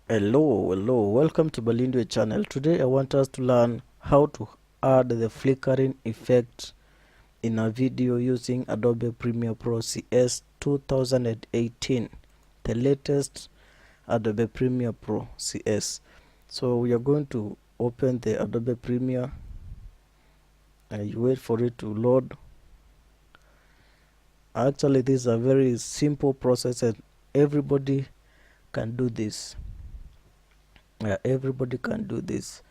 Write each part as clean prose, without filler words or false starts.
Hello, welcome to Balindwe channel. Today I want us to learn how to add the flickering effect in a video using Adobe Premiere Pro CS 2018, the latest Adobe Premiere Pro CS. So we are going to open the Adobe Premiere and you wait for it to load. Actually, this is a very simple process and everybody can do this. Everybody can do this.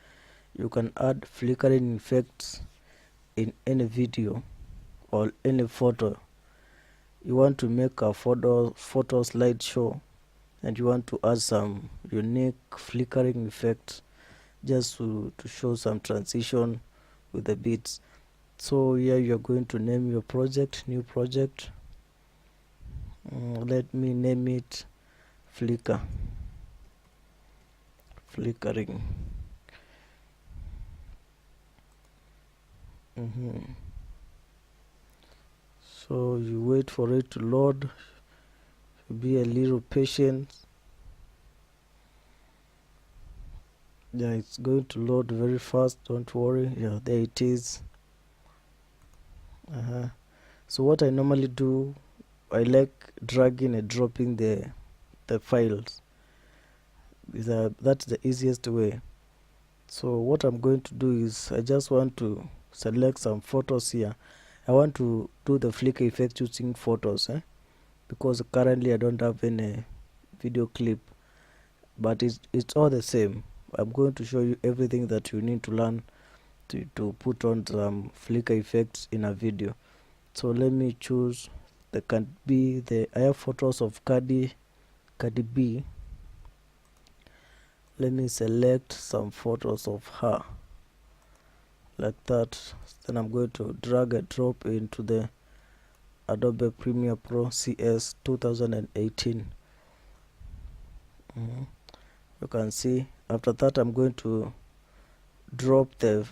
You can add flickering effects in any video or any photo. You want to make a photo slideshow and you want to add some unique flickering effects just to show some transition with the beats. So here you're going to name your project, new project. Let me name it flickering. So you wait for it to load. Be a little patient. Yeah, it's going to load very fast, don't worry. Yeah, there it is. So what I normally do, I like dragging and dropping the files. That's the easiest way. So what I'm going to do is I just want to select some photos here. I want to do the flicker effect using photos, because currently I don't have any video clip, but it's all the same. I'm going to show you everything that you need to learn to put on some flicker effects in a video. So let me choose I have photos of Cardi B. Let me select some photos of her like that. Then I'm going to drag and drop into the Adobe Premiere Pro CS 2018. You can see after that I'm going to drop the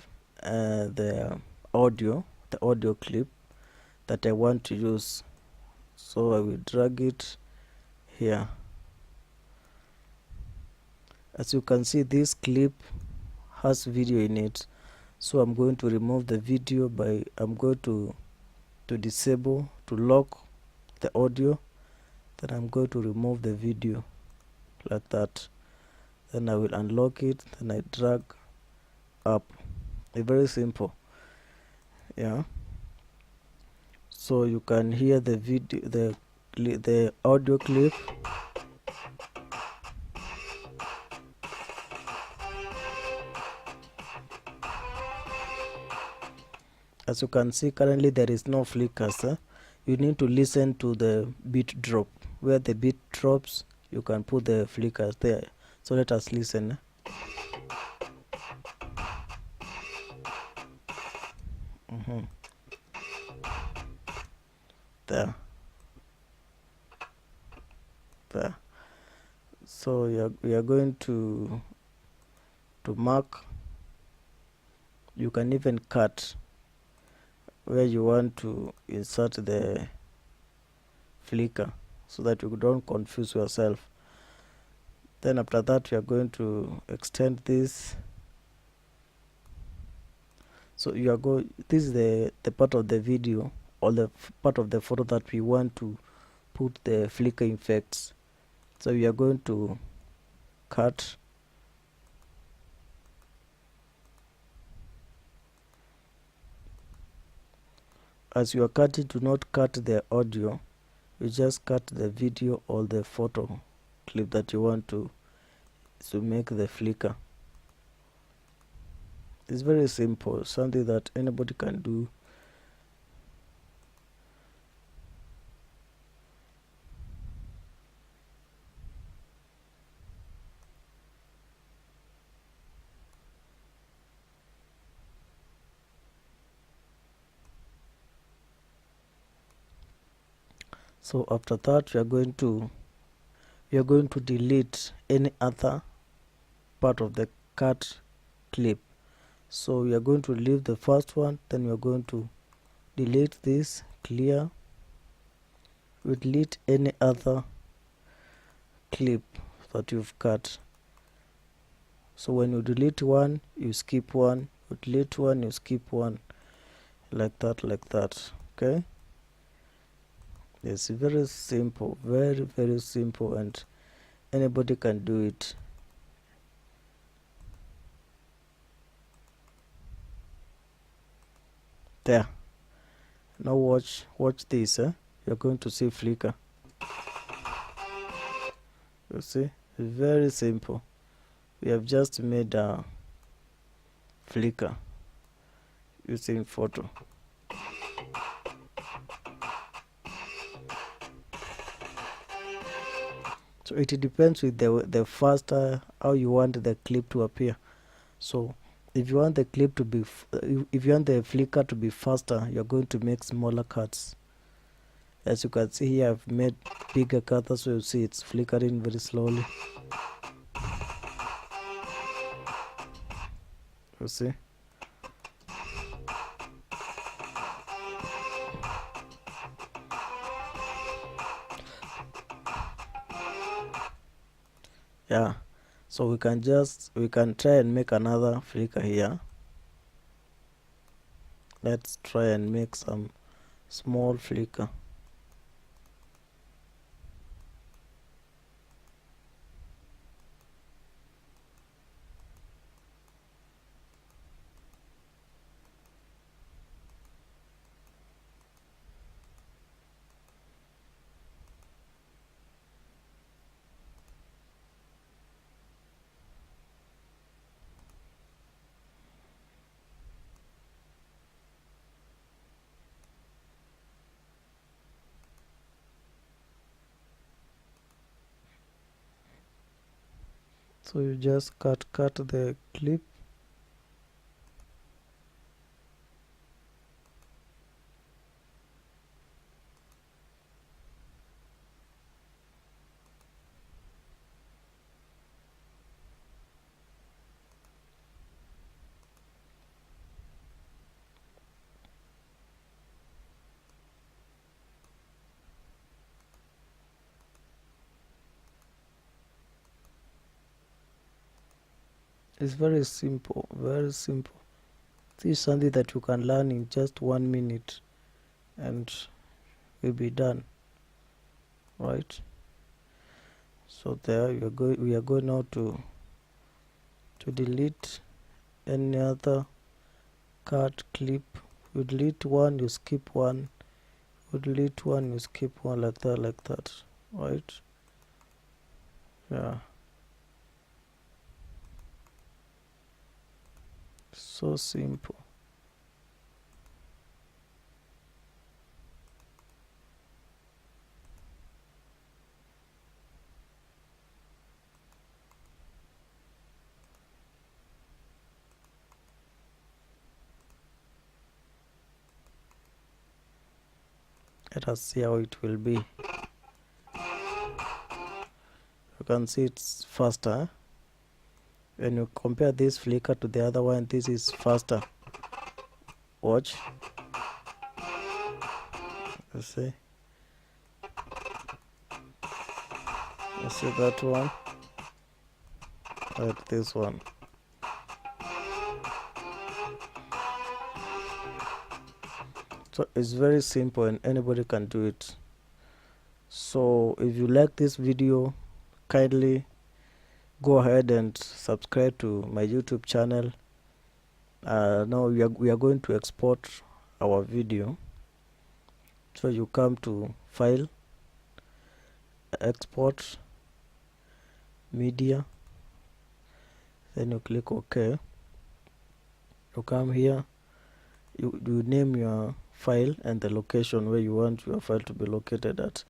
audio clip that I want to use. So I will drag it here. As you can see, this clip has video in it, so I'm going to remove the video by I'm going to lock the audio, then I'm going to remove the video like that. Then I will unlock it, then I drag up. It's very simple. Yeah, so you can hear the video, the audio clip. As you can see, currently there is no flickers. You need to listen to the beat drop. Where the beat drops, you can put the flickers there. So let us listen. There. So we are going to mark. You can even cut where you want to insert the flicker so that you don't confuse yourself. Then after that we are going to extend this. So this is the part of the video or the part of the photo that we want to put the flicker effects. So we are going to cut. As you are cutting, do not cut the audio, you just cut the video or the photo clip that you want to make the flicker. It's very simple, something that anybody can do. So after that we are going to delete any other part of the cut clip. So we are going to leave the first one, then we are going to delete this, clear. We delete any other clip that you've cut. So when you delete one, you skip one, you delete one, you skip one, like that, okay? It's very simple, very simple, and anybody can do it. There. Now watch this, you're going to see flicker. You see, it's very simple. We have just made a flicker using photo. So it depends with the faster how you want the clip to appear. So if you want the clip to be if you want the flicker to be faster, you're going to make smaller cuts. As you can see here, I've made bigger cuts, so you see it's flickering very slowly. You see? Yeah. So we can try and make another flicker here. Let's try and make some small flicker. So you just cut the clip. It's very simple, very simple. This is something that you can learn in just 1 minute and will be done, right? So there we are going now to delete any other cut clip. You delete one, you skip one, you delete one, you skip one, like that, right? Yeah, so simple. Let us see how it will be. You can see it's faster. When you compare this flicker to the other one, this is faster. Watch. You see? You see that one? Like this one. So it's very simple and anybody can do it. So if you like this video, kindly go ahead and subscribe to my YouTube channel. Now we are going to export our video. So you come to File, Export, Media, then you click OK. You come here, you name your file and the location where you want your file to be located at.